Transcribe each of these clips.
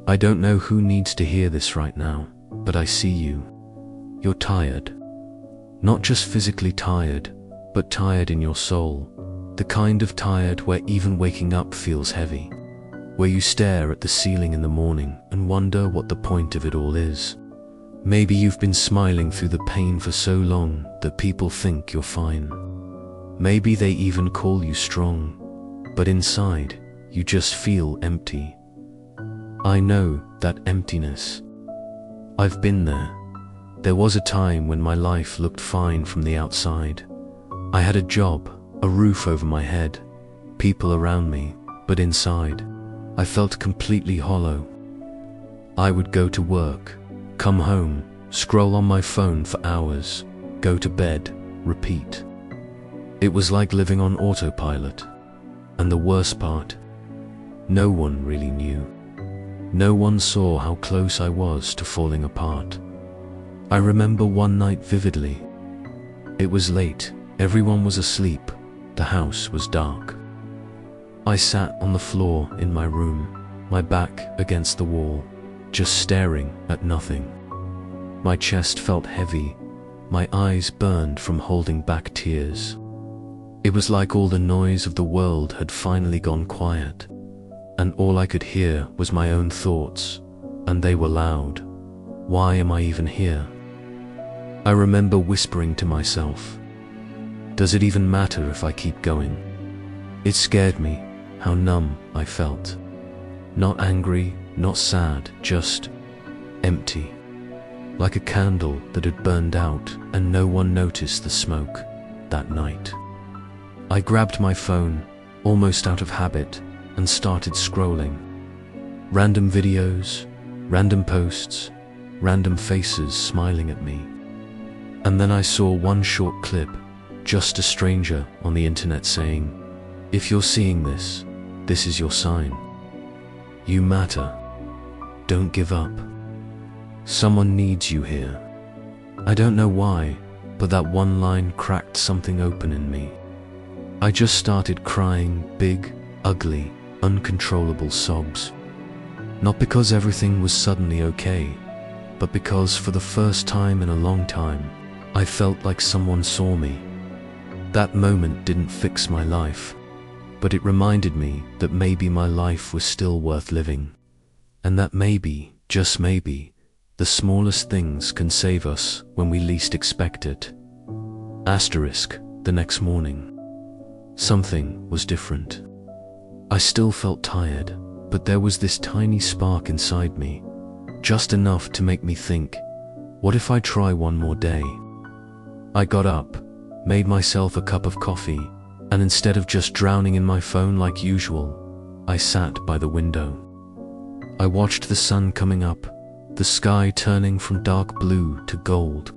I don't know who needs to hear this right now, but I see you. You're tired. Not just physically tired, but tired in your soul. The kind of tired where even waking up feels heavy. Where you stare at the ceiling in the morning and wonder what the point of it all is. Maybe you've been smiling through the pain for so long that people think you're fine. Maybe they even call you strong, but inside, you just feel empty. I know that emptiness. I've been there. There was a time when my life looked fine from the outside. I had a job, a roof over my head, people around me, but inside, I felt completely hollow. I would go to work, come home, scroll on my phone for hours, go to bed, repeat. It was like living on autopilot. And the worst part, no one really knew. No one saw how close I was to falling apart. I remember one night vividly. It was late, everyone was asleep, the house was dark. I sat on the floor in my room, my back against the wall, just staring at nothing. My chest felt heavy, my eyes burned from holding back tears. It was like all the noise of the world had finally gone quiet, and all I could hear was my own thoughts, and they were loud. Why am I even here? I remember whispering to myself, does it even matter if I keep going? It scared me, how numb I felt. Not angry, not sad, just empty. Like a candle that had burned out and no one noticed the smoke that night. I grabbed my phone, almost out of habit, and started scrolling. Random videos, random posts, random faces smiling at me. And then I saw one short clip, just a stranger on the internet saying, if you're seeing this, this is your sign. You matter. Don't give up. Someone needs you here. I don't know why, but that one line cracked something open in me. I just started crying big, ugly, uncontrollable sobs. Not because everything was suddenly okay, but because for the first time in a long time, I felt like someone saw me. That moment didn't fix my life, but it reminded me that maybe my life was still worth living. And that maybe, just maybe, the smallest things can save us when we least expect it. Asterisk, the next morning. Something was different. I still felt tired, but there was this tiny spark inside me, just enough to make me think, what if I try one more day? I got up, made myself a cup of coffee, and instead of just drowning in my phone like usual, I sat by the window. I watched the sun coming up, the sky turning from dark blue to gold.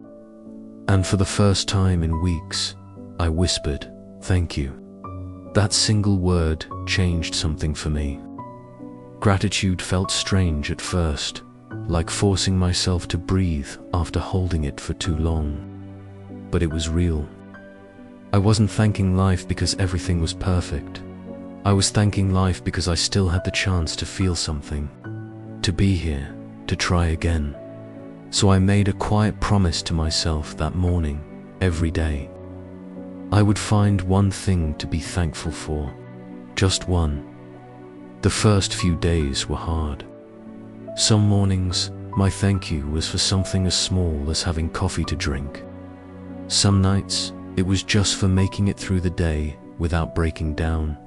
And for the first time in weeks, I whispered, thank you. That single word changed something for me. Gratitude felt strange at first, like forcing myself to breathe after holding it for too long. But it was real. I wasn't thanking life because everything was perfect. I was thanking life because I still had the chance to feel something, to be here, to try again. So I made a quiet promise to myself that morning, every day. I would find one thing to be thankful for, just one. The first few days were hard. Some mornings, my thank you was for something as small as having coffee to drink. Some nights, it was just for making it through the day without breaking down.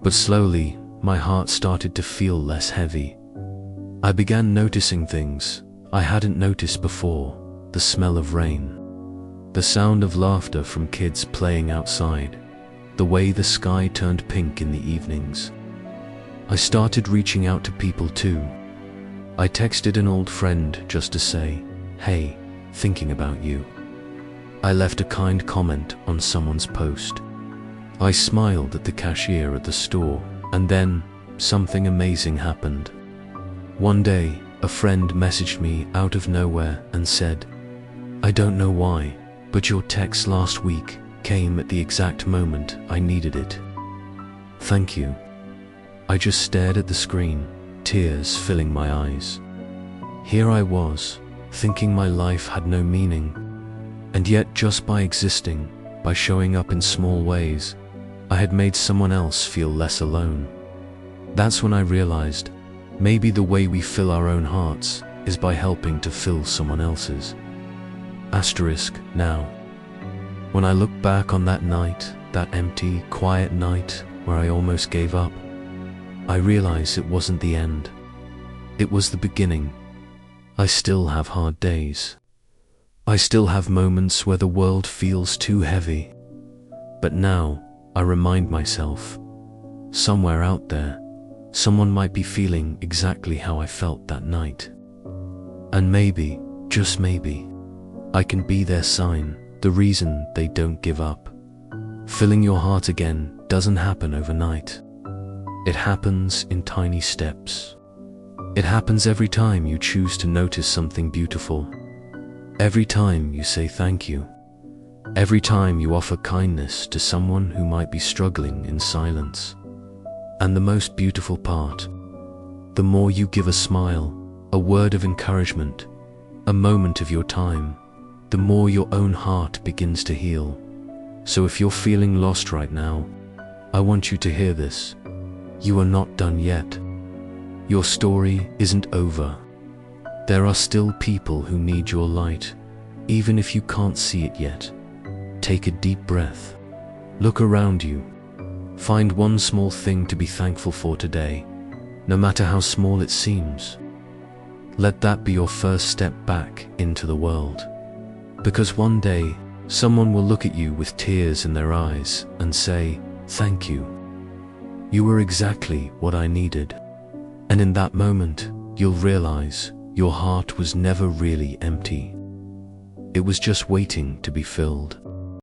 But slowly, my heart started to feel less heavy. I began noticing things I hadn't noticed before, the smell of rain, the sound of laughter from kids playing outside, the way the sky turned pink in the evenings. I started reaching out to people too. I texted an old friend just to say, hey, thinking about you. I left a kind comment on someone's post. I smiled at the cashier at the store, and then something amazing happened. One day, a friend messaged me out of nowhere and said, I don't know why, but your text last week came at the exact moment I needed it. Thank you. I just stared at the screen, tears filling my eyes. Here I was, thinking my life had no meaning, and yet just by existing, by showing up in small ways, I had made someone else feel less alone. That's when I realized, maybe the way we fill our own hearts is by helping to fill someone else's. Now. When I look back on that night, that empty, quiet night where I almost gave up, I realize it wasn't the end. It was the beginning. I still have hard days. I still have moments where the world feels too heavy. But now, I remind myself, somewhere out there, someone might be feeling exactly how I felt that night. And maybe, just maybe, I can be their sign, the reason they don't give up. Filling your heart again doesn't happen overnight. It happens in tiny steps. It happens every time you choose to notice something beautiful. Every time you say thank you. Every time you offer kindness to someone who might be struggling in silence. And the most beautiful part, the more you give a smile, a word of encouragement, a moment of your time, the more your own heart begins to heal. So if you're feeling lost right now, I want you to hear this. You are not done yet. Your story isn't over. There are still people who need your light, even if you can't see it yet. Take a deep breath. Look around you. Find one small thing to be thankful for today, no matter how small it seems. Let that be your first step back into the world. Because one day, someone will look at you with tears in their eyes and say, "Thank you. You were exactly what I needed." And in that moment, you'll realize your heart was never really empty. It was just waiting to be filled.